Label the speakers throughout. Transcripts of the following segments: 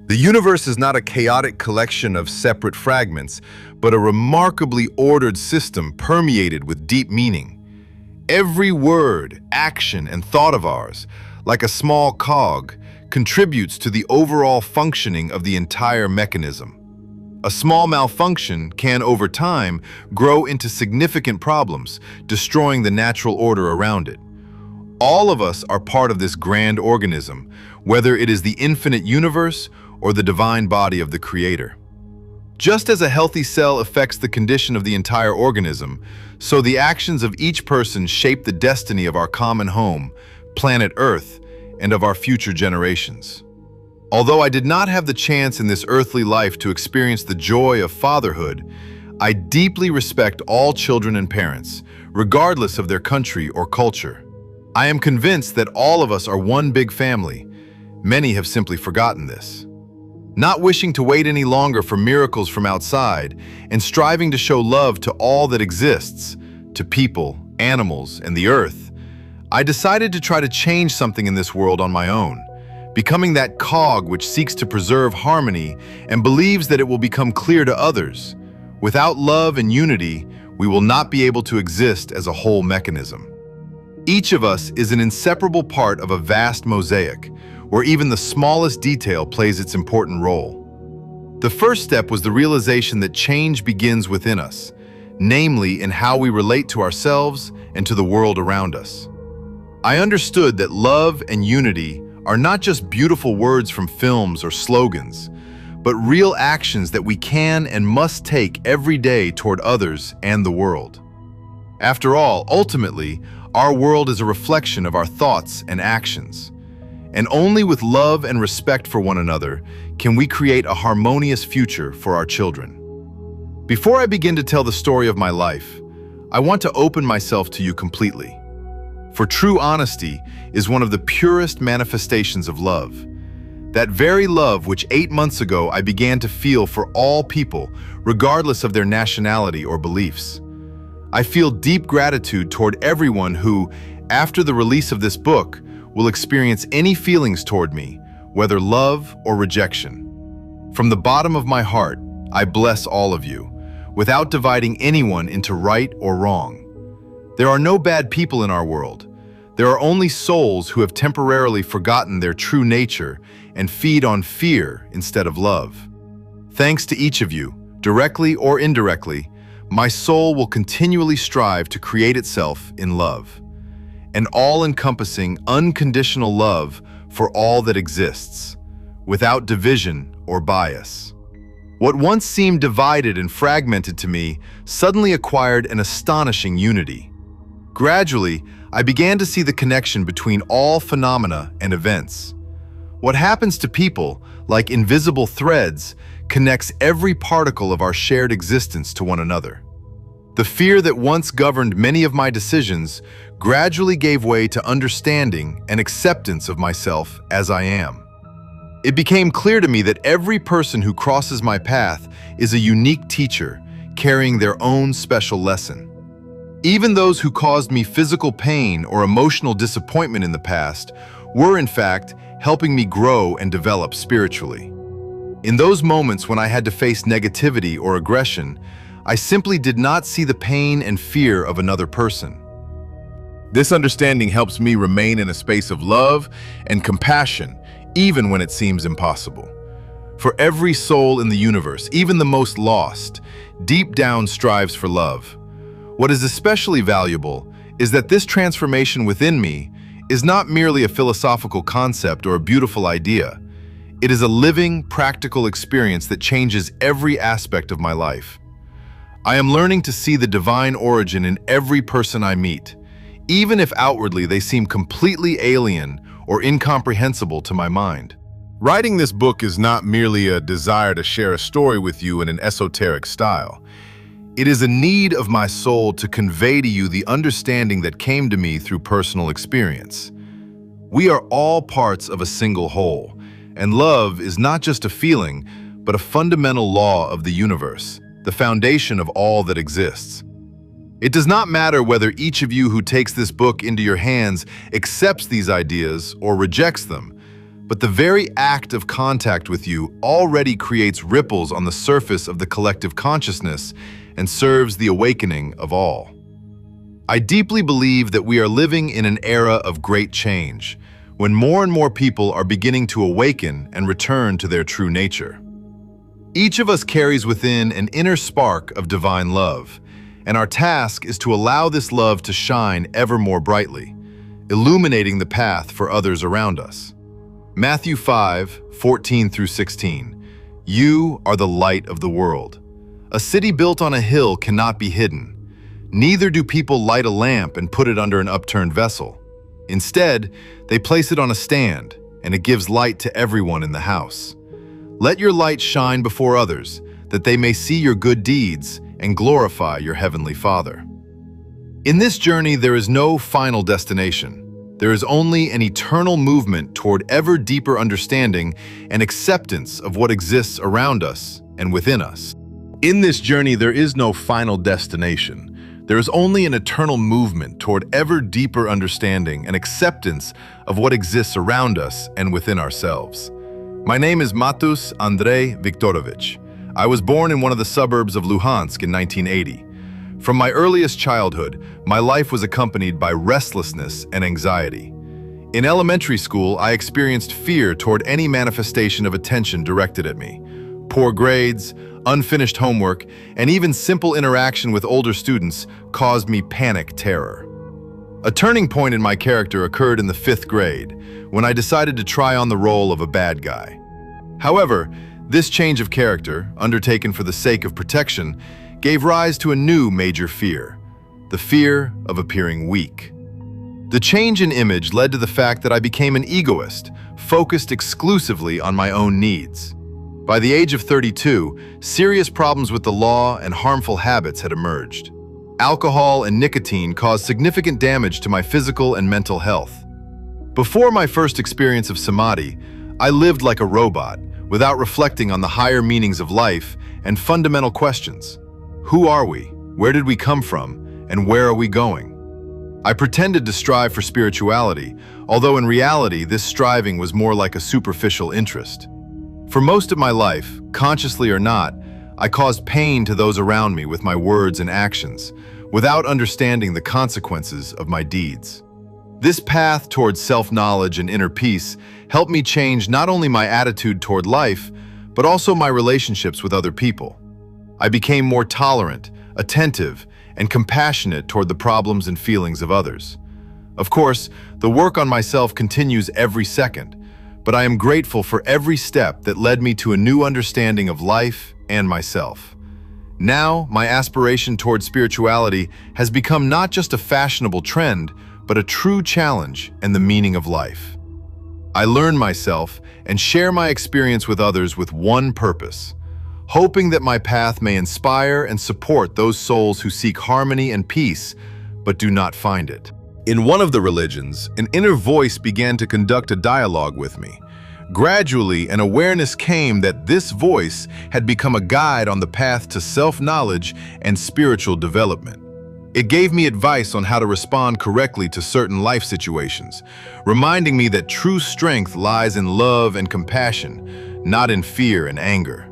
Speaker 1: The universe is not a chaotic collection of separate fragments, but a remarkably ordered system permeated with deep meaning. Every word, action, and thought of ours, like a small cog, contributes to the overall functioning of the entire mechanism. A small malfunction can, over time, grow into significant problems, destroying the natural order around it. All of us are part of this grand organism, whether it is the infinite universe or the divine body of the Creator. Just as a healthy cell affects the condition of the entire organism, so the actions of each person shape the destiny of our common home, planet Earth, and of our future generations. Although I did not have the chance in this earthly life to experience the joy of fatherhood, I deeply respect all children and parents, regardless of their country or culture. I am convinced that all of us are one big family. Many have simply forgotten this. Not wishing to wait any longer for miracles from outside, and striving to show love to all that exists, to people, animals, and the earth, I decided to try to change something in this world on my own, becoming that cog which seeks to preserve harmony and believes that it will become clear to others. Without love and unity, we will not be able to exist as a whole mechanism. Each of us is an inseparable part of a vast mosaic, where even the smallest detail plays its important role. The first step was the realization that change begins within us, namely in how we relate to ourselves and to the world around us. I understood that love and unity are not just beautiful words from films or slogans, but real actions that we can and must take every day toward others and the world. After all, ultimately, our world is a reflection of our thoughts and actions. And only with love and respect for one another can we create a harmonious future for our children. Before I begin to tell the story of my life, I want to open myself to you completely. For true honesty is one of the purest manifestations of love. That very love which 8 months ago I began to feel for all people, regardless of their nationality or beliefs. I feel deep gratitude toward everyone who, after the release of this book, will experience any feelings toward me, whether love or rejection. From the bottom of my heart, I bless all of you, without dividing anyone into right or wrong. There are no bad people in our world. There are only souls who have temporarily forgotten their true nature and feed on fear instead of love. Thanks to each of you, directly or indirectly, my soul will continually strive to create itself in love. An all-encompassing, unconditional love for all that exists, without division or bias. What once seemed divided and fragmented to me suddenly acquired an astonishing unity. Gradually, I began to see the connection between all phenomena and events. What happens to people, like invisible threads, connects every particle of our shared existence to one another. The fear that once governed many of my decisions gradually gave way to understanding and acceptance of myself as I am. It became clear to me that every person who crosses my path is a unique teacher, carrying their own special lesson. Even those who caused me physical pain or emotional disappointment in the past were, in fact, helping me grow and develop spiritually. In those moments when I had to face negativity or aggression, I simply did not see the pain and fear of another person. This understanding helps me remain in a space of love and compassion, even when it seems impossible. For every soul in the universe, even the most lost, deep down strives for love. What is especially valuable is that this transformation within me is not merely a philosophical concept or a beautiful idea. It is a living, practical experience that changes every aspect of my life. I am learning to see the divine origin in every person I meet, even if outwardly they seem completely alien or incomprehensible to my mind. Writing this book is not merely a desire to share a story with you in an esoteric style. It is a need of my soul to convey to you the understanding that came to me through personal experience. We are all parts of a single whole, and love is not just a feeling, but a fundamental law of the universe, the foundation of all that exists. It does not matter whether each of you who takes this book into your hands accepts these ideas or rejects them, but the very act of contact with you already creates ripples on the surface of the collective consciousness and serves the awakening of all. I deeply believe that we are living in an era of great change, when more and more people are beginning to awaken and return to their true nature. Each of us carries within an inner spark of divine love, and our task is to allow this love to shine ever more brightly, illuminating the path for others around us. Matthew 5:14-16. You are the light of the world. A city built on a hill cannot be hidden. Neither do people light a lamp and put it under an upturned vessel. Instead, they place it on a stand, and it gives light to everyone in the house. Let your light shine before others, that they may see your good deeds and glorify your heavenly Father. In this journey, there is no final destination. There is only an eternal movement toward ever deeper understanding and acceptance of what exists around us and within us. In this journey, there is no final destination. There is only an eternal movement toward ever deeper understanding and acceptance of what exists around us and within ourselves. My name is Matus Andrei Viktorovich. I was born in one of the suburbs of Luhansk in 1980. From my earliest childhood, my life was accompanied by restlessness and anxiety. In elementary school, I experienced fear toward any manifestation of attention directed at me. Poor grades, unfinished homework, and even simple interaction with older students caused me panic terror. A turning point in my character occurred in the 5th grade, when I decided to try on the role of a bad guy. However, this change of character, undertaken for the sake of protection, gave rise to a new major fear, the fear of appearing weak. The change in image led to the fact that I became an egoist, focused exclusively on my own needs. By the age of 32, serious problems with the law and harmful habits had emerged. Alcohol and nicotine caused significant damage to my physical and mental health. Before my first experience of samadhi, I lived like a robot, without reflecting on the higher meanings of life and fundamental questions. Who are we? Where did we come from? And where are we going? I pretended to strive for spirituality, although in reality this striving was more like a superficial interest. For most of my life, consciously or not, I caused pain to those around me with my words and actions, without understanding the consequences of my deeds. This path towards self-knowledge and inner peace helped me change not only my attitude toward life, but also my relationships with other people. I became more tolerant, attentive, and compassionate toward the problems and feelings of others. Of course, the work on myself continues every second, but I am grateful for every step that led me to a new understanding of life and myself. Now, my aspiration toward spirituality has become not just a fashionable trend, but a true challenge and the meaning of life. I learn myself and share my experience with others with one purpose, hoping that my path may inspire and support those souls who seek harmony and peace, but do not find it. In one of the religions, an inner voice began to conduct a dialogue with me. Gradually, an awareness came that this voice had become a guide on the path to self-knowledge and spiritual development. It gave me advice on how to respond correctly to certain life situations, reminding me that true strength lies in love and compassion, not in fear and anger.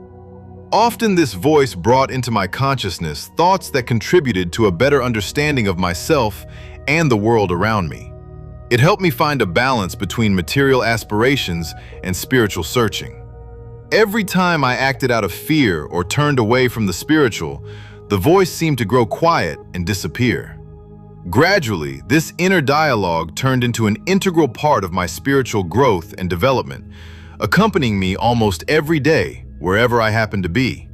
Speaker 1: Often this voice brought into my consciousness thoughts that contributed to a better understanding of myself and the world around me. It helped me find a balance between material aspirations and spiritual searching. Every time I acted out of fear or turned away from the spiritual, the voice seemed to grow quiet and disappear. Gradually, this inner dialogue turned into an integral part of my spiritual growth and development, accompanying me almost every day, wherever I happen to be.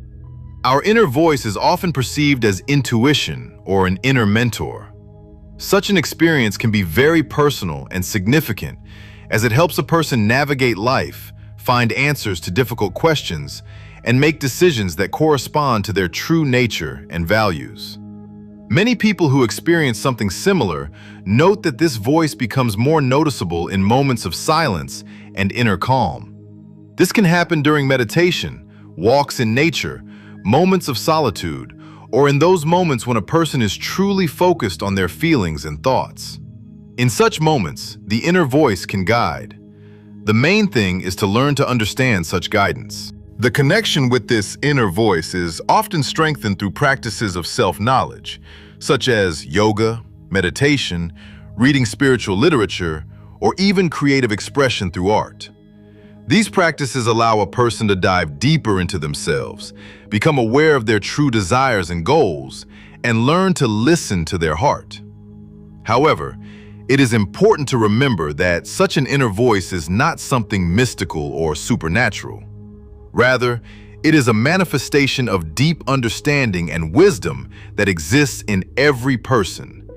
Speaker 1: Our inner voice is often perceived as intuition or an inner mentor. Such an experience can be very personal and significant, as it helps a person navigate life, find answers to difficult questions, and make decisions that correspond to their true nature and values. Many people who experience something similar note that this voice becomes more noticeable in moments of silence and inner calm. This can happen during meditation, walks in nature, moments of solitude, or in those moments when a person is truly focused on their feelings and thoughts. In such moments, the inner voice can guide. The main thing is to learn to understand such guidance. The connection with this inner voice is often strengthened through practices of self-knowledge, such as yoga, meditation, reading spiritual literature, or even creative expression through art. These practices allow a person to dive deeper into themselves, become aware of their true desires and goals, and learn to listen to their heart. However, it is important to remember that such an inner voice is not something mystical or supernatural. Rather, it is a manifestation of deep understanding and wisdom that exists in every person.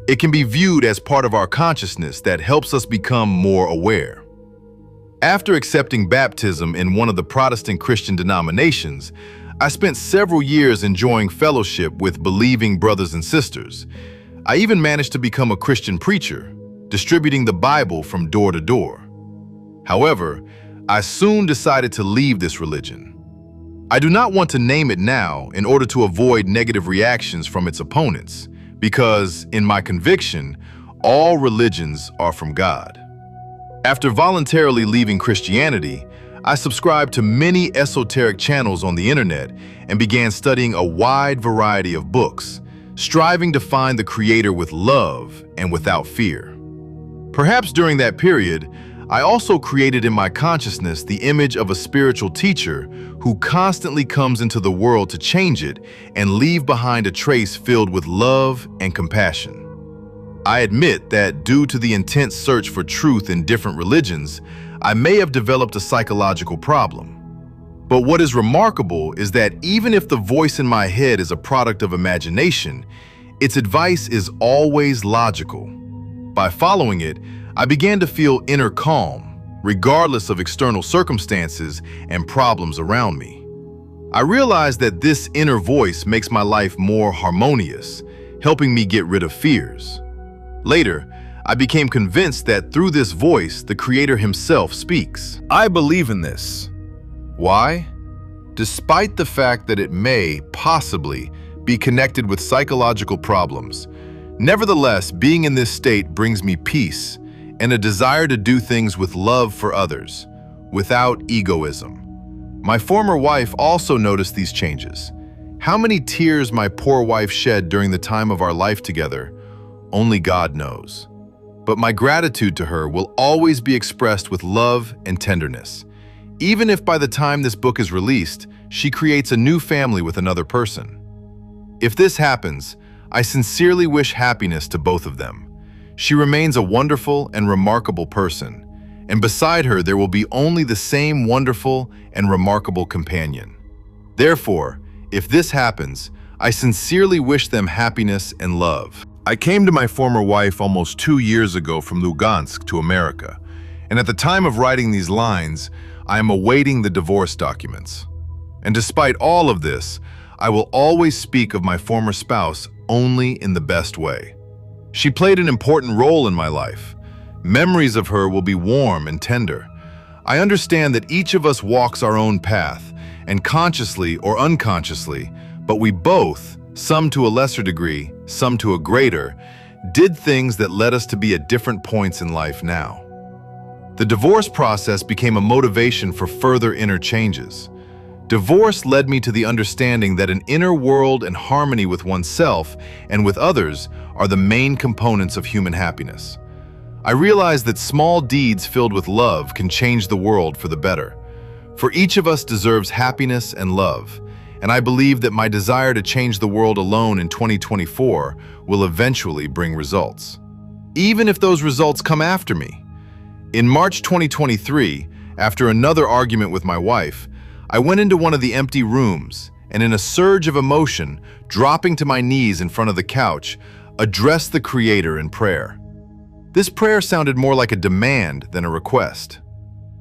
Speaker 1: It can be viewed as part of our consciousness that helps us become more aware. After accepting baptism in one of the Protestant Christian denominations, I spent several years enjoying fellowship with believing brothers and sisters. I even managed to become a Christian preacher, distributing the Bible from door to door. However, I soon decided to leave this religion. I do not want to name it now in order to avoid negative reactions from its opponents, because, in my conviction, all religions are from God. After voluntarily leaving Christianity, I subscribed to many esoteric channels on the internet and began studying a wide variety of books, striving to find the Creator with love and without fear. Perhaps during that period, I also created in my consciousness the image of a spiritual teacher who constantly comes into the world to change it and leave behind a trace filled with love and compassion. I admit that due to the intense search for truth in different religions, I may have developed a psychological problem. But what is remarkable is that even if the voice in my head is a product of imagination, its advice is always logical. By following it, I began to feel inner calm, regardless of external circumstances and problems around me. I realized that this inner voice makes my life more harmonious, helping me get rid of fears. Later, I became convinced that through this voice, the Creator Himself speaks. I believe in this. Why? Despite the fact that it may, possibly, be connected with psychological problems, nevertheless, being in this state brings me peace and a desire to do things with love for others, without egoism. My former wife also noticed these changes. How many tears my poor wife shed during the time of our life together, only God knows. But my gratitude to her will always be expressed with love and tenderness. Even if by the time this book is released, she creates a new family with another person. If this happens, I sincerely wish happiness to both of them. She remains a wonderful and remarkable person, and beside her there will be only the same wonderful and remarkable companion. Therefore, if this happens, I sincerely wish them happiness and love. I came to my former wife almost 2 years ago from Lugansk to America, and at the time of writing these lines, I am awaiting the divorce documents. And despite all of this, I will always speak of my former spouse only in the best way. She played an important role in my life. Memories of her will be warm and tender. I understand that each of us walks our own path, and consciously or unconsciously, but we both, some to a lesser degree, some to a greater, did things that led us to be at different points in life now. The divorce process became a motivation for further inner changes. Divorce led me to the understanding that an inner world and harmony with oneself and with others are the main components of human happiness. I realized that small deeds filled with love can change the world for the better. For each of us deserves happiness and love, and I believe that my desire to change the world alone in 2024 will eventually bring results. Even if those results come after me. In March 2023, after another argument with my wife, I went into one of the empty rooms and in a surge of emotion, dropping to my knees in front of the couch, addressed the Creator in prayer. This prayer sounded more like a demand than a request.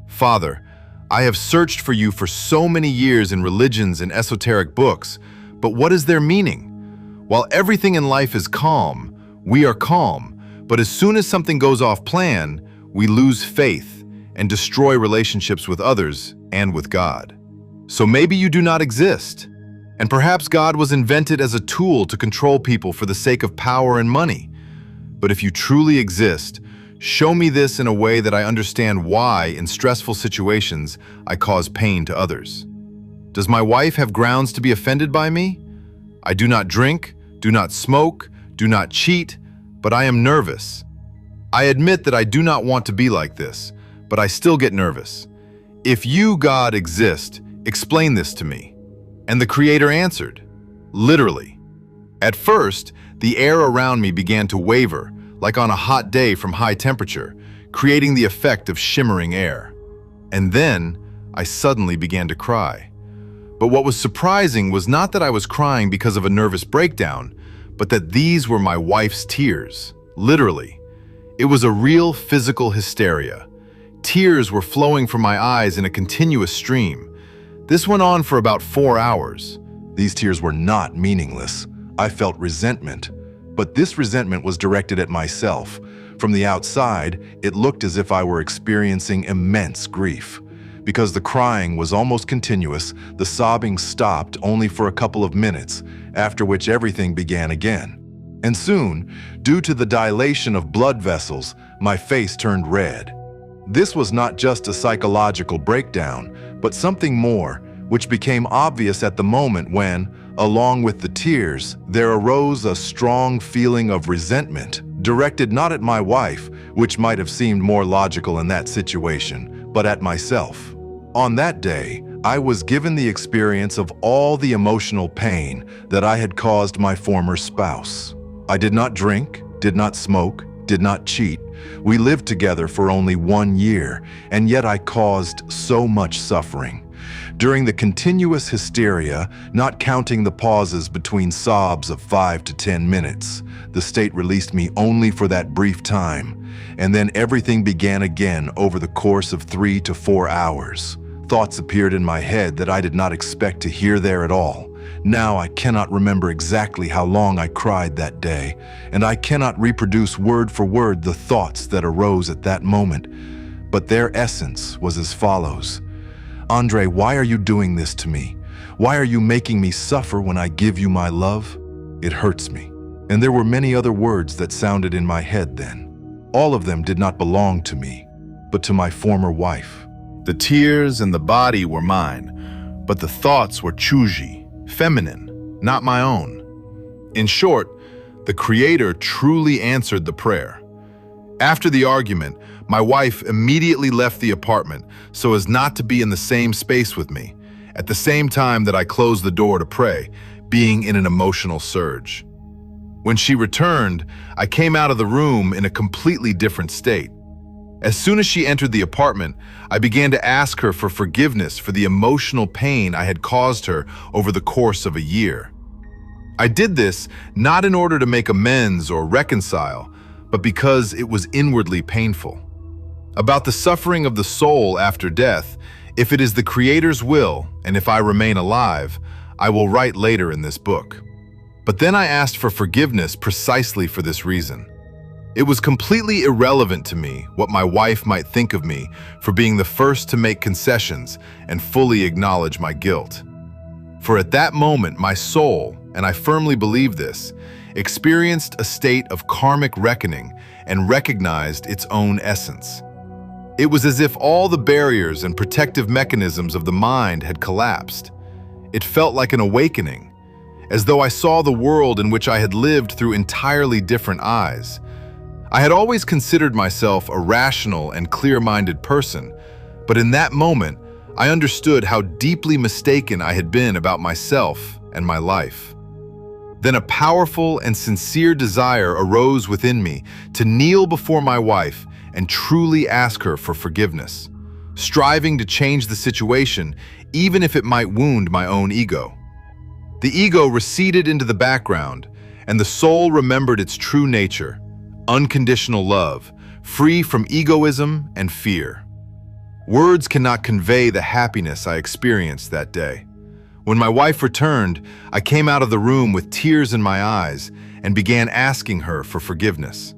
Speaker 1: Father, I have searched for you for so many years in religions and esoteric books, but what is their meaning? While everything in life is calm, we are calm, but as soon as something goes off plan, we lose faith and destroy relationships with others and with God. So maybe you do not exist, and perhaps God was invented as a tool to control people for the sake of power and money. But if you truly exist, Show me this in a way that I understand why, in stressful situations, I cause pain to others. Does my wife have grounds to be offended by me? I do not drink, do not smoke, do not cheat, but I am nervous. I admit that I do not want to be like this, but I still get nervous. If you, God, exist, explain this to me. And the Creator answered, literally. At first, the air around me began to waver, like on a hot day from high temperature, creating the effect of shimmering air. And then, I suddenly began to cry. But what was surprising was not that I was crying because of a nervous breakdown, but that these were my wife's tears, literally. It was a real physical hysteria. Tears were flowing from my eyes in a continuous stream. This went on for about 4 hours.
Speaker 2: These tears were not meaningless. I felt resentment, but this resentment was directed at myself. From the outside, it looked as if I were experiencing immense grief. Because the crying was almost continuous, the sobbing stopped only for a couple of minutes, after which everything began again. And soon, due to the dilation of blood vessels, my face turned red. This was not just a psychological breakdown, but something more, which became obvious at the moment when, along with the tears, there arose a strong feeling of resentment, directed not at my wife, which might have seemed more logical in that situation, but at myself. On that day, I was given the experience of all the emotional pain that I had caused my former spouse. I did not drink, did not smoke, did not cheat. We lived together for only 1 year, and yet I caused so much suffering. During the continuous hysteria, not counting the pauses between sobs of 5 to 10 minutes, the state released me only for that brief time, and then everything began again over the course of 3 to 4 hours. Thoughts appeared in my head that I did not expect to hear there at all. Now I cannot remember exactly how long I cried that day, and I cannot reproduce word for word the thoughts that arose at that moment, but their essence was as follows. Andre, why are you doing this to me? Why are you making me suffer when I give you my love? It hurts me. And there were many other words that sounded in my head then. All of them did not belong to me, but to my former wife.
Speaker 1: The tears and the body were mine, but the thoughts were chuji, feminine, not my own. In short, the Creator truly answered the prayer. After the argument, my wife immediately left the apartment so as not to be in the same space with me, at the same time that I closed the door to pray, being in an emotional surge. When she returned, I came out of the room in a completely different state. As soon as she entered the apartment, I began to ask her for forgiveness for the emotional pain I had caused her over the course of a year. I did this not in order to make amends or reconcile, but because it was inwardly painful. About the suffering of the soul after death, if it is the Creator's will, and if I remain alive, I will write later in this book. But then I asked for forgiveness precisely for this reason. It was completely irrelevant to me what my wife might think of me for being the first to make concessions and fully acknowledge my guilt. For at that moment, my soul, and I firmly believe this, experienced a state of karmic reckoning and recognized its own essence. It was as if all the barriers and protective mechanisms of the mind had collapsed. It felt like an awakening, as though I saw the world in which I had lived through entirely different eyes. I had always considered myself a rational and clear-minded person, but in that moment, I understood how deeply mistaken I had been about myself and my life. Then a powerful and sincere desire arose within me to kneel before my wife and truly ask her for forgiveness, striving to change the situation even if it might wound my own ego. The ego receded into the background, and the soul remembered its true nature, unconditional love, free from egoism and fear. Words cannot convey the happiness I experienced that day. When my wife returned, I came out of the room with tears in my eyes and began asking her for forgiveness.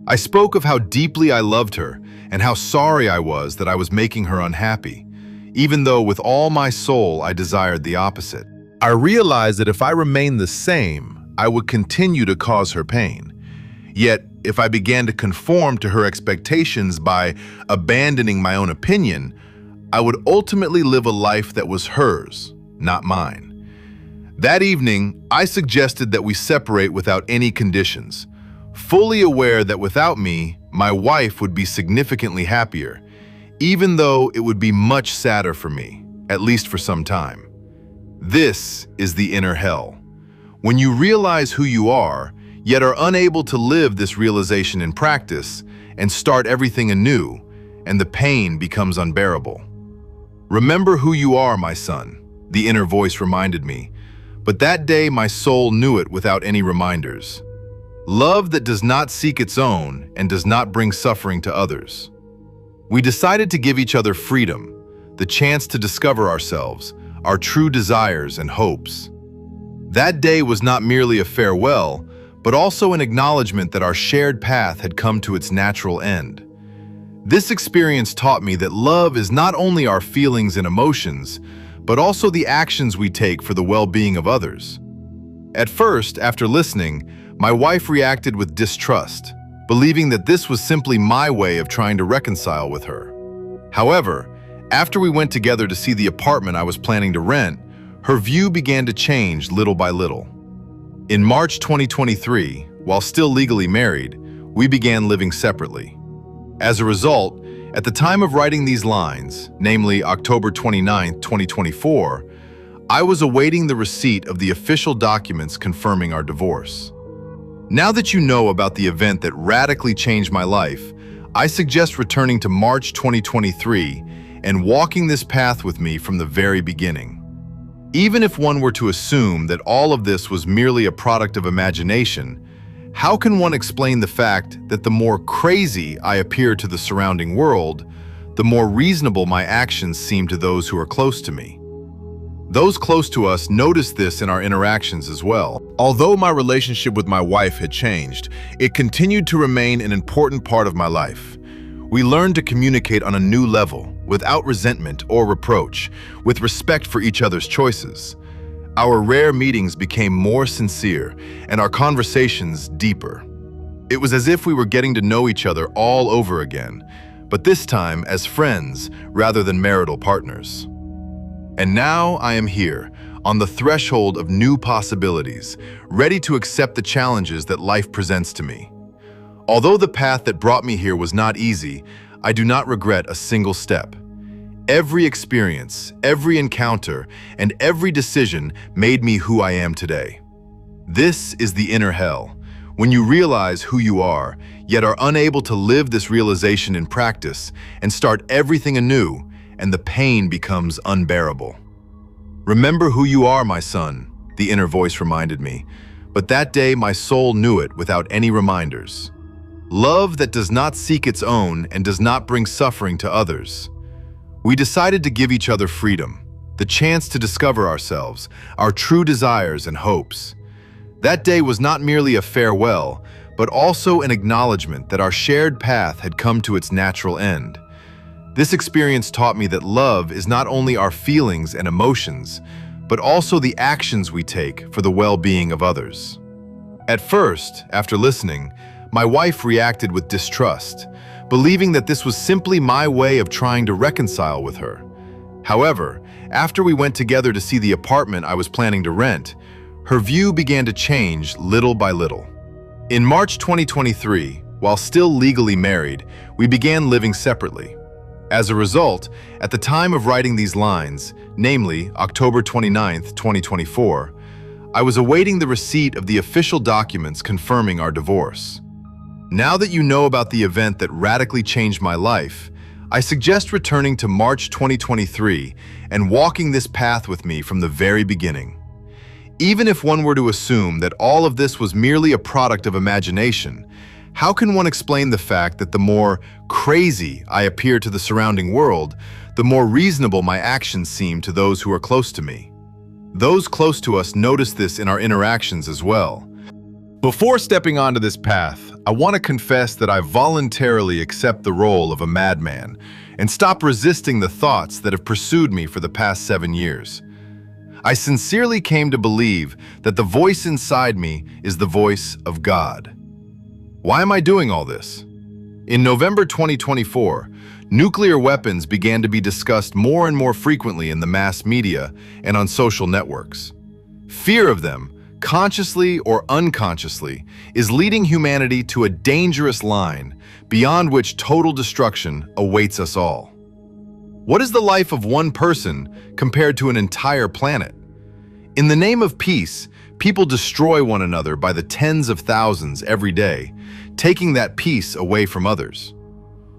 Speaker 1: I spoke of how deeply I loved her and how sorry I was that I was making her unhappy, even though with all my soul I desired the opposite. I realized that if I remained the same, I would continue to cause her pain. Yet, if I began to conform to her expectations by abandoning my own opinion, I would ultimately live a life that was hers, not mine. That evening, I suggested that we separate without any conditions, fully aware that without me, my wife would be significantly happier, even though it would be much sadder for me, at least for some time. This is the inner hell. When you realize who you are, yet are unable to live this realization in practice and start everything anew, and the pain becomes unbearable. Remember who you are, my son, the inner voice reminded me, but that day my soul knew it without any reminders. Love that does not seek its own and does not bring suffering to others. We decided to give each other freedom, the chance to discover ourselves, our true desires and hopes. That day was not merely a farewell, but also an acknowledgement that our shared path had come to its natural end. This experience taught me that love is not only our feelings and emotions, but also the actions we take for the well-being of others. At first, after listening, my wife reacted with distrust, believing that this was simply my way of trying to reconcile with her. However, after we went together to see the apartment I was planning to rent, her view began to change little by little. In March 2023, while still legally married, we began living separately. As a result, at the time of writing these lines, namely October 29, 2024, I was awaiting the receipt of the official documents confirming our divorce. Now that you know about the event that radically changed my life, I suggest returning to March 2023 and walking this path with me from the very beginning. Even if one were to assume that all of this was merely a product of imagination, how can one explain the fact that the more crazy I appear to the surrounding world, the more reasonable my actions seem to those who are close to me? Those close to us notice this in our interactions as well. Although my relationship with my wife had changed, it continued to remain an important part of my life. We learned to communicate on a new level, without resentment or reproach, with respect for each other's choices. Our rare meetings became more sincere, and our conversations deeper. It was as if we were getting to know each other all over again, but this time as friends rather than marital partners. And now I am here, on the threshold of new possibilities, ready to accept the challenges that life presents to me. Although the path that brought me here was not easy, I do not regret a single step. Every experience, every encounter, and every decision made me who I am today. This is the inner hell, when you realize who you are, yet are unable to live this realization in practice and start everything anew, and the pain becomes unbearable. Remember who you are, my son, the inner voice reminded me, but that day my soul knew it without any reminders. Love that does not seek its own and does not bring suffering to others. We decided to give each other freedom, the chance to discover ourselves, our true desires and hopes. That day was not merely a farewell, but also an acknowledgement that our shared path had come to its natural end. This experience taught me that love is not only our feelings and emotions, but also the actions we take for the well-being of others. At first, after listening, my wife reacted with distrust, believing that this was simply my way of trying to reconcile with her. However, after we went together to see the apartment I was planning to rent, her view began to change little by little. In March 2023, while still legally married, we began living separately. As a result, at the time of writing these lines, namely October 29, 2024, I was awaiting the receipt of the official documents confirming our divorce. Now that you know about the event that radically changed my life, I suggest returning to March 2023 and walking this path with me from the very beginning. Even if one were to assume that all of this was merely a product of imagination, how can one explain the fact that the more crazy I appear to the surrounding world, the more reasonable my actions seem to those who are close to me? Those close to us notice this in our interactions as well. Before stepping onto this path, I want to confess that I voluntarily accept the role of a madman and stop resisting the thoughts that have pursued me for the past 7 years. I sincerely came to believe that the voice inside me is the voice of God. Why am I doing all this? In November 2024, nuclear weapons began to be discussed more and more frequently in the mass media and on social networks. Fear of them, consciously or unconsciously, is leading humanity to a dangerous line beyond which total destruction awaits us all. What is the life of one person compared to an entire planet? In the name of peace, people destroy one another by the tens of thousands every day, taking that peace away from others.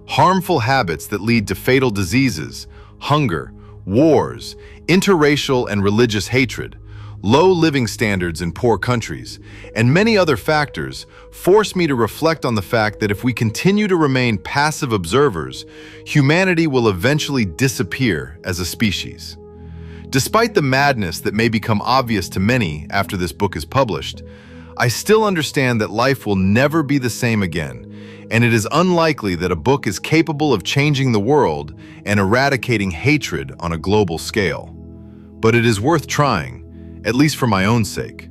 Speaker 1: Harmful habits that lead to fatal diseases, hunger, wars, interracial and religious hatred, low living standards in poor countries, and many other factors force me to reflect on the fact that if we continue to remain passive observers, humanity will eventually disappear as a species. Despite the madness that may become obvious to many after this book is published, I still understand that life will never be the same again, and it is unlikely that a book is capable of changing the world and eradicating hatred on a global scale. But it is worth trying, at least for my own sake.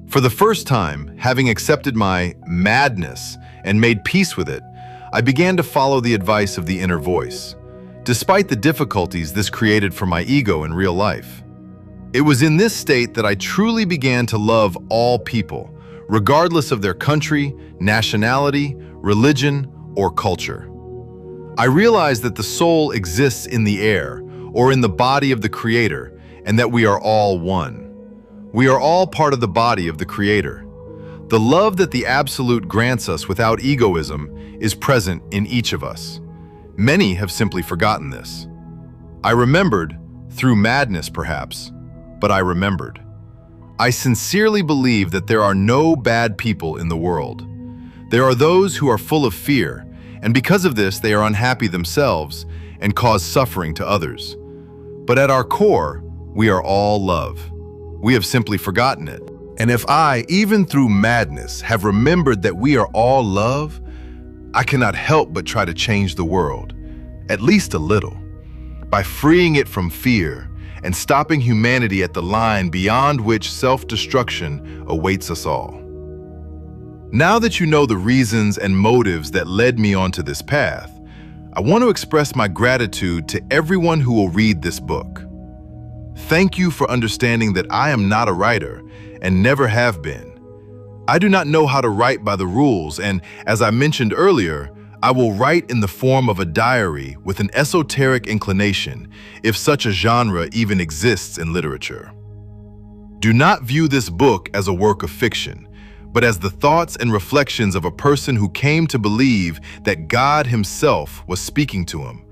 Speaker 1: For the first time, having accepted my madness and made peace with it, I began to follow the advice of the inner voice, despite the difficulties this created for my ego in real life. It was in this state that I truly began to love all people, regardless of their country, nationality, religion, or culture. I realized that the soul exists in the air, or in the body of the Creator, and that we are all one. We are all part of the body of the Creator. The love that the Absolute grants us without egoism is present in each of us. Many have simply forgotten this. I remembered, through madness perhaps, but I remembered. I sincerely believe that there are no bad people in the world. There are those who are full of fear, and because of this they are unhappy themselves and cause suffering to others. But at our core, we are all love. We have simply forgotten it. And if I, even through madness, have remembered that we are all love, I cannot help but try to change the world, at least a little, by freeing it from fear and stopping humanity at the line beyond which self-destruction awaits us all. Now that you know the reasons and motives that led me onto this path, I want to express my gratitude to everyone who will read this book. Thank you for understanding that I am not a writer and never have been. I do not know how to write by the rules, and as I mentioned earlier, I will write in the form of a diary with an esoteric inclination, if such a genre even exists in literature. Do not view this book as a work of fiction, but as the thoughts and reflections of a person who came to believe that God Himself was speaking to him,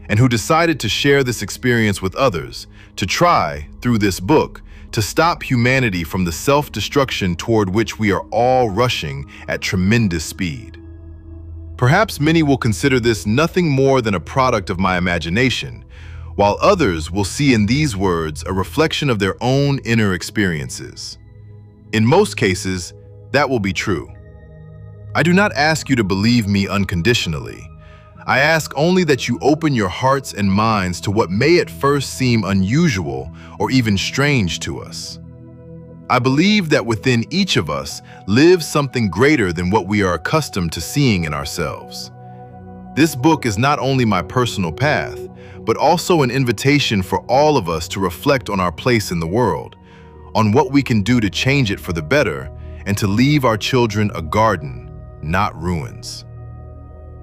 Speaker 1: and who decided to share this experience with others, to try, through this book, to stop humanity from the self-destruction toward which we are all rushing at tremendous speed. Perhaps many will consider this nothing more than a product of my imagination, while others will see in these words a reflection of their own inner experiences. In most cases, that will be true. I do not ask you to believe me unconditionally. I ask only that you open your hearts and minds to what may at first seem unusual or even strange to us. I believe that within each of us lives something greater than what we are accustomed to seeing in ourselves. This book is not only my personal path, but also an invitation for all of us to reflect on our place in the world, on what we can do to change it for the better, and to leave our children a garden, not ruins.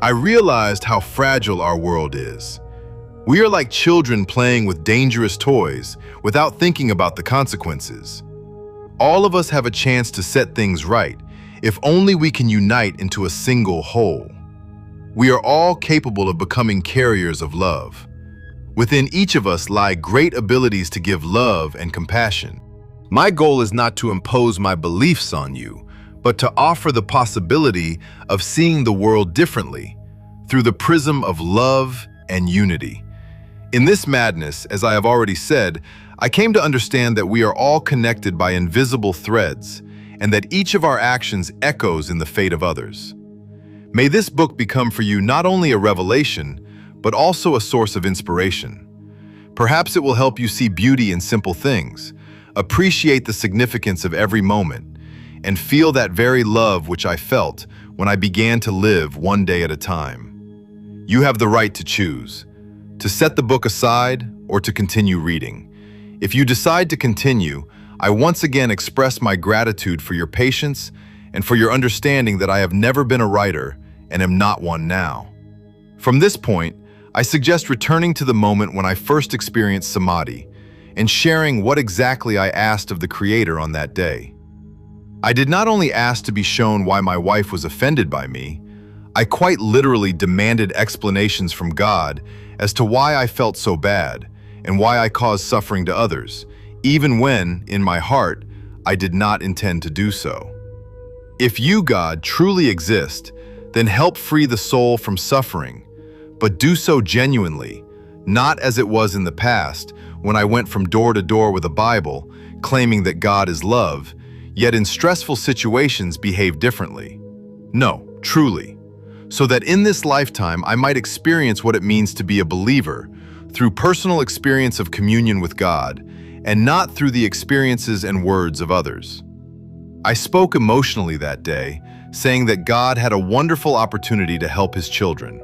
Speaker 1: I realized how fragile our world is. We are like children playing with dangerous toys without thinking about the consequences. All of us have a chance to set things right, if only we can unite into a single whole. We are all capable of becoming carriers of love. Within each of us lie great abilities to give love and compassion. My goal is not to impose my beliefs on you, but to offer the possibility of seeing the world differently, through the prism of love and unity. In this madness, as I have already said, I came to understand that we are all connected by invisible threads, and that each of our actions echoes in the fate of others. May this book become for you not only a revelation, but also a source of inspiration. Perhaps it will help you see beauty in simple things, appreciate the significance of every moment, and feel that very love which I felt when I began to live one day at a time. You have the right to choose, to set the book aside or to continue reading. If you decide to continue, I once again express my gratitude for your patience and for your understanding that I have never been a writer and am not one now. From this point, I suggest returning to the moment when I first experienced samadhi and sharing what exactly I asked of the Creator on that day. I did not only ask to be shown why my wife was offended by me, I quite literally demanded explanations from God as to why I felt so bad and why I caused suffering to others, even when, in my heart, I did not intend to do so. If you, God, truly exist, then help free the soul from suffering, but do so genuinely, not as it was in the past when I went from door to door with a Bible, claiming that God is love, yet in stressful situations behave differently. No, truly. So that in this lifetime I might experience what it means to be a believer through personal experience of communion with God, and not through the experiences and words of others. I spoke emotionally that day, saying that God had a wonderful opportunity to help His children,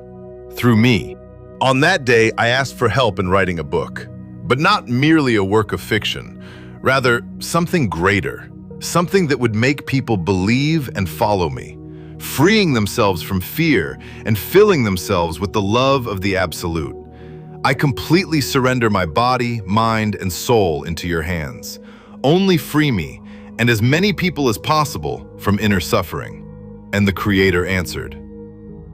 Speaker 1: through me.
Speaker 3: On that day, I asked for help in writing a book, but not merely a work of fiction, rather something greater, something that would make people believe and follow me, freeing themselves from fear and filling themselves with the love of the Absolute. I completely surrender my body, mind, and soul into your hands. Only free me, and as many people as possible, from inner suffering. And the Creator answered.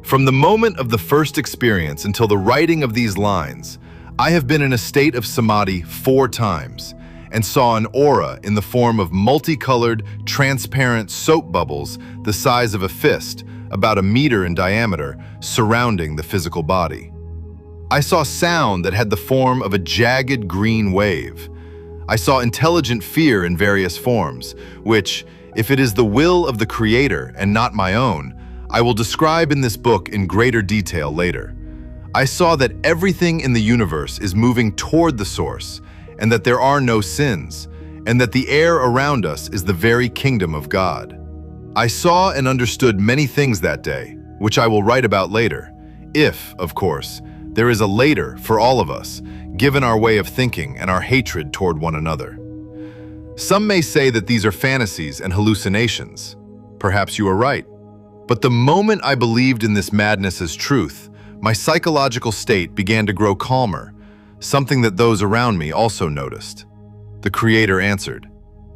Speaker 3: From the moment of the first experience until the writing of these lines, I have been in a state of samadhi 4 times, and saw an aura in the form of multicolored, transparent soap bubbles the size of a fist, about 1 meter in diameter, surrounding the physical body. I saw sound that had the form of a jagged green wave. I saw intelligent fear in various forms, which, if it is the will of the Creator and not my own, I will describe in this book in greater detail later. I saw that everything in the universe is moving toward the source, and that there are no sins, and that the air around us is the very kingdom of God. I saw and understood many things that day, which I will write about later, if, of course, there is a later for all of us, given our way of thinking and our hatred toward one another. Some may say that these are fantasies and hallucinations. Perhaps you are right. But the moment I believed in this madness as truth, my psychological state began to grow calmer, something that those around me also noticed. The Creator answered.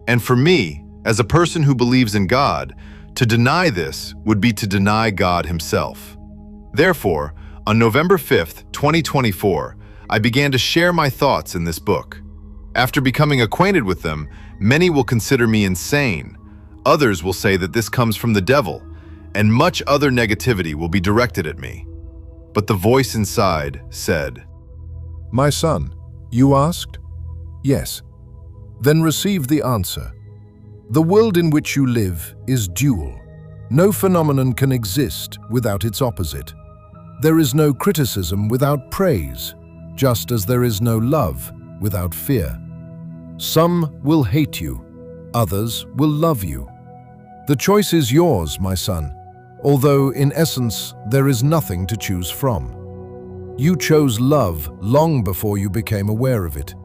Speaker 3: And for me, as a person who believes in God, to deny this would be to deny God Himself. Therefore, on November 5th, 2024, I began to share my thoughts in this book. After becoming acquainted with them, many will consider me insane. Others will say that this comes from the devil, and much other negativity will be directed at me. But the voice inside said,
Speaker 4: "My son, you asked? Yes. Then receive the answer. The world in which you live is dual. No phenomenon can exist without its opposite. There is no criticism without praise, just as there is no love without fear. Some will hate you, others will love you. The choice is yours, my son, although in essence there is nothing to choose from. You chose love long before you became aware of it,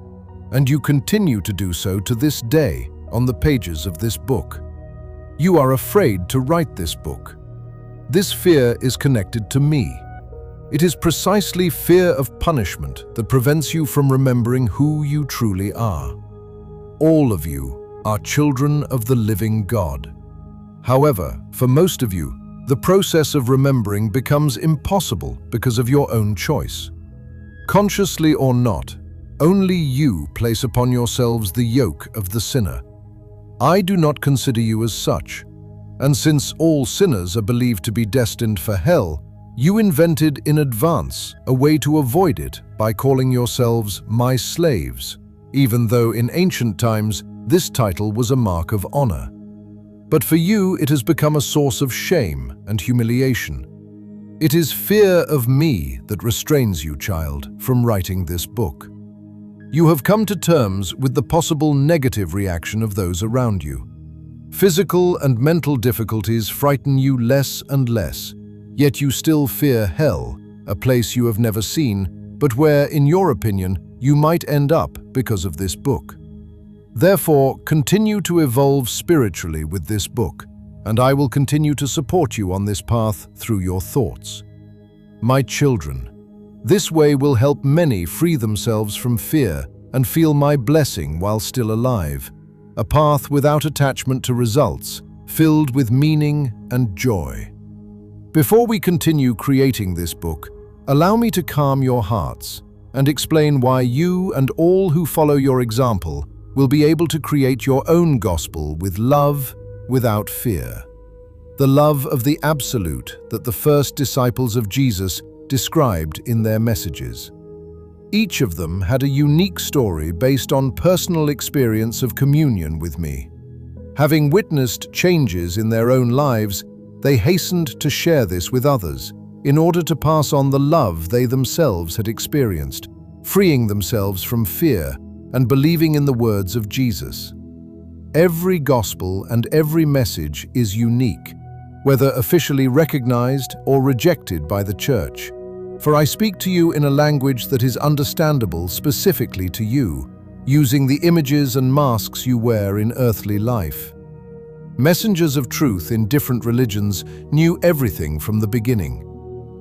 Speaker 4: and you continue to do so to this day on the pages of this book. You are afraid to write this book. This fear is connected to me. It is precisely fear of punishment that prevents you from remembering who you truly are. All of you are children of the living God. However, for most of you, the process of remembering becomes impossible because of your own choice. Consciously or not, only you place upon yourselves the yoke of the sinner. I do not consider you as such, and since all sinners are believed to be destined for hell, you invented in advance a way to avoid it by calling yourselves my slaves, even though in ancient times this title was a mark of honor. But for you it has become a source of shame and humiliation. It is fear of me that restrains you, child, from writing this book. You have come to terms with the possible negative reaction of those around you. Physical and mental difficulties frighten you less and less, yet you still fear hell, a place you have never seen, but where, in your opinion, you might end up because of this book. Therefore, continue to evolve spiritually with this book, and I will continue to support you on this path through your thoughts. My children, this way will help many free themselves from fear and feel my blessing while still alive, a path without attachment to results, filled with meaning and joy. Before we continue creating this book, allow me to calm your hearts and explain why you and all who follow your example will be able to create your own gospel with love, without fear. The love of the Absolute that the first disciples of Jesus described in their messages. Each of them had a unique story based on personal experience of communion with me. Having witnessed changes in their own lives, they hastened to share this with others in order to pass on the love they themselves had experienced, freeing themselves from fear and believing in the words of Jesus. Every gospel and every message is unique, whether officially recognized or rejected by the church. For I speak to you in a language that is understandable specifically to you, using the images and masks you wear in earthly life. Messengers of truth in different religions knew everything from the beginning.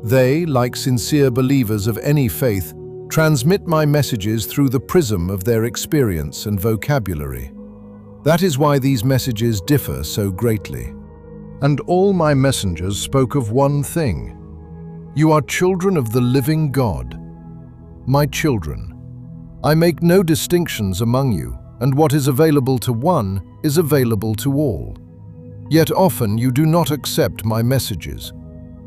Speaker 4: They, like sincere believers of any faith, transmit my messages through the prism of their experience and vocabulary. That is why these messages differ so greatly. And all my messengers spoke of one thing. You are children of the living God. My children, I make no distinctions among you, and what is available to one is available to all. Yet often you do not accept my messages.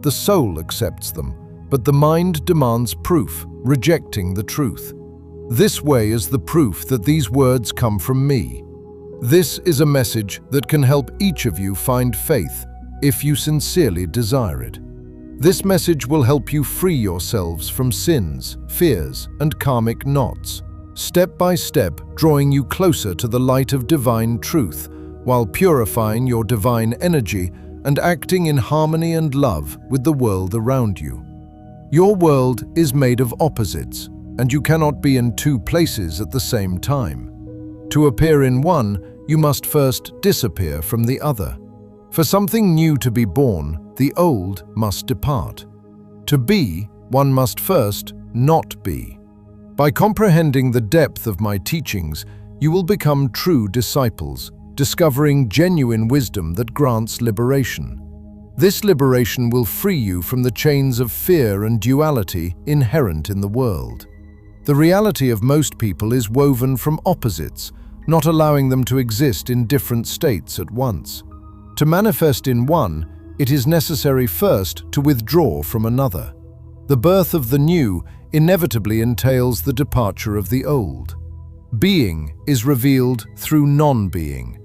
Speaker 4: The soul accepts them, but the mind demands proof, rejecting the truth. This way is the proof that these words come from me. This is a message that can help each of you find faith if you sincerely desire it. This message will help you free yourselves from sins, fears, and karmic knots, step by step drawing you closer to the light of divine truth, while purifying your divine energy and acting in harmony and love with the world around you. Your world is made of opposites, and you cannot be in two places at the same time. To appear in one, you must first disappear from the other. For something new to be born, the old must depart. To be, one must first not be. By comprehending the depth of my teachings, you will become true disciples, discovering genuine wisdom that grants liberation. This liberation will free you from the chains of fear and duality inherent in the world. The reality of most people is woven from opposites, not allowing them to exist in different states at once. To manifest in one, it is necessary first to withdraw from another. The birth of the new inevitably entails the departure of the old. Being is revealed through non-being.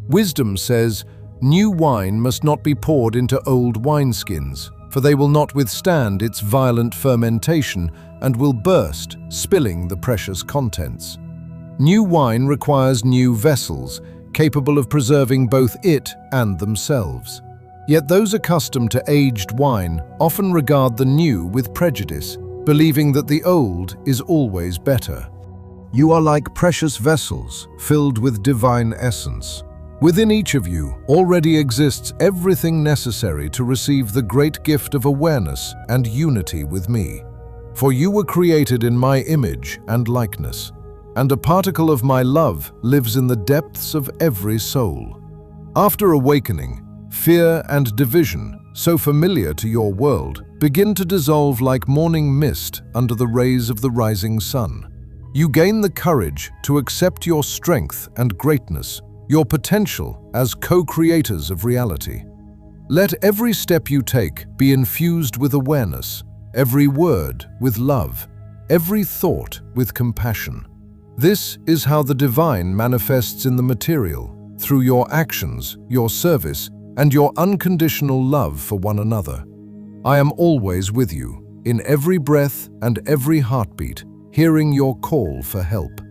Speaker 4: Wisdom says, new wine must not be poured into old wineskins, for they will not withstand its violent fermentation and will burst, spilling the precious contents. New wine requires new vessels, capable of preserving both it and themselves. Yet those accustomed to aged wine often regard the new with prejudice, believing that the old is always better. You are like precious vessels filled with divine essence. Within each of you already exists everything necessary to receive the great gift of awareness and unity with me. For you were created in my image and likeness, and a particle of my love lives in the depths of every soul. After awakening, fear and division, so familiar to your world, begin to dissolve like morning mist under the rays of the rising sun. You gain the courage to accept your strength and greatness, your potential as co-creators of reality. Let every step you take be infused with awareness, every word with love, every thought with compassion. This is how the divine manifests in the material, through your actions, your service, and your unconditional love for one another. I am always with you, in every breath and every heartbeat, hearing your call for help.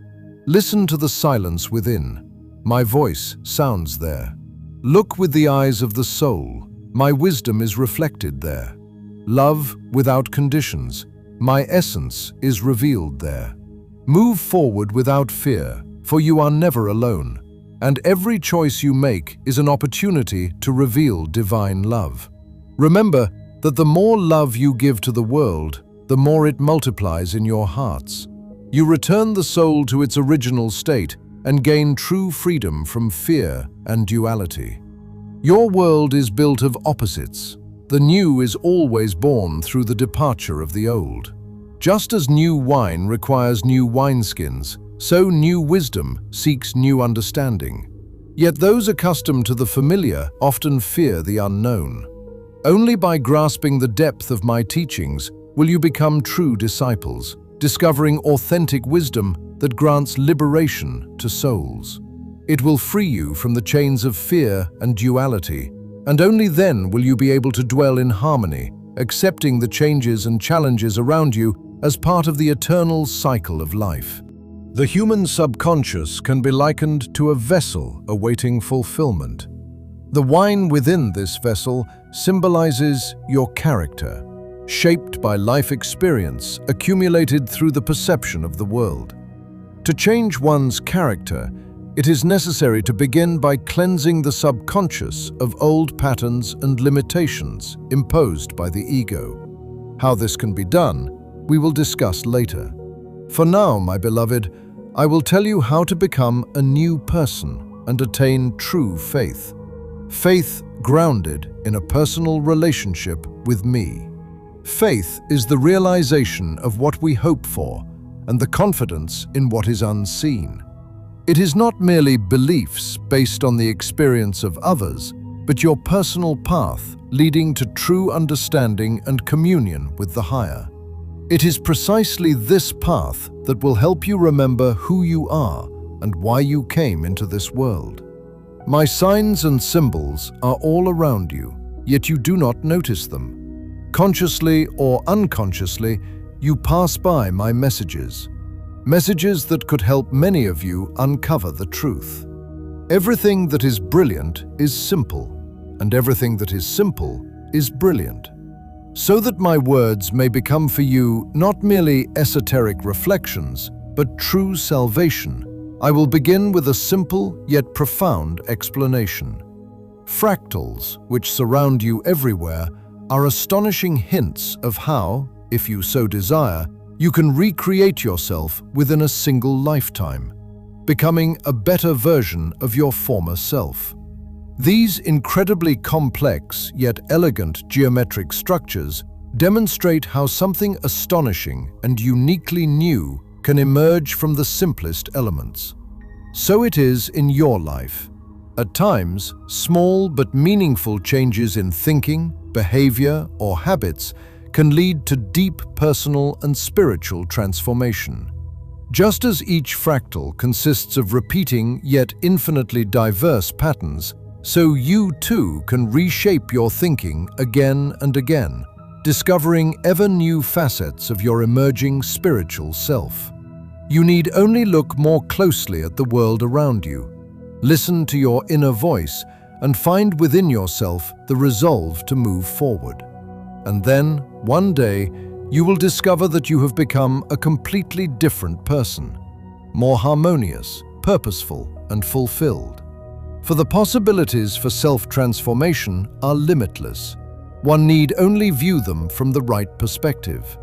Speaker 4: Listen to the silence within. My voice sounds there. Look with the eyes of the soul. My wisdom is reflected there. Love without conditions. My essence is revealed there. Move forward without fear, for you are never alone, and every choice you make is an opportunity to reveal divine love. Remember that the more love you give to the world, the more it multiplies in your hearts. You return the soul to its original state and gain true freedom from fear and duality. Your world is built of opposites. The new is always born through the departure of the old. Just as new wine requires new wineskins, so new wisdom seeks new understanding. Yet those accustomed to the familiar often fear the unknown. Only by grasping the depth of my teachings will you become true disciples, discovering authentic wisdom that grants liberation to souls. It will free you from the chains of fear and duality, and only then will you be able to dwell in harmony, accepting the changes and challenges around you as part of the eternal cycle of life. The human subconscious can be likened to a vessel awaiting fulfillment. The wine within this vessel symbolizes your character, shaped by life experience accumulated through the perception of the world. To change one's character, it is necessary to begin by cleansing the subconscious of old patterns and limitations imposed by the ego. How this can be done, we will discuss later. For now, my beloved, I will tell you how to become a new person and attain true faith. Faith grounded in a personal relationship with me. Faith is the realization of what we hope for and the confidence in what is unseen. It is not merely beliefs based on the experience of others, but your personal path leading to true understanding and communion with the higher. It is precisely this path that will help you remember who you are and why you came into this world. My signs and symbols are all around you, yet you do not notice them. Consciously or unconsciously, you pass by my messages. Messages that could help many of you uncover the truth. Everything that is brilliant is simple, and everything that is simple is brilliant. So that my words may become for you not merely esoteric reflections, but true salvation, I will begin with a simple yet profound explanation. Fractals, which surround you everywhere, are astonishing hints of how, if you so desire, you can recreate yourself within a single lifetime, becoming a better version of your former self. These incredibly complex yet elegant geometric structures demonstrate how something astonishing and uniquely new can emerge from the simplest elements. So it is in your life. At times, small but meaningful changes in thinking, behavior, or habits can lead to deep personal and spiritual transformation. Just as each fractal consists of repeating yet infinitely diverse patterns, so you too can reshape your thinking again and again, discovering ever new facets of your emerging spiritual self. You need only look more closely at the world around you, listen to your inner voice, and find within yourself the resolve to move forward. And then, one day, you will discover that you have become a completely different person, more harmonious, purposeful, and fulfilled. For the possibilities for self-transformation are limitless. One need only view them from the right perspective.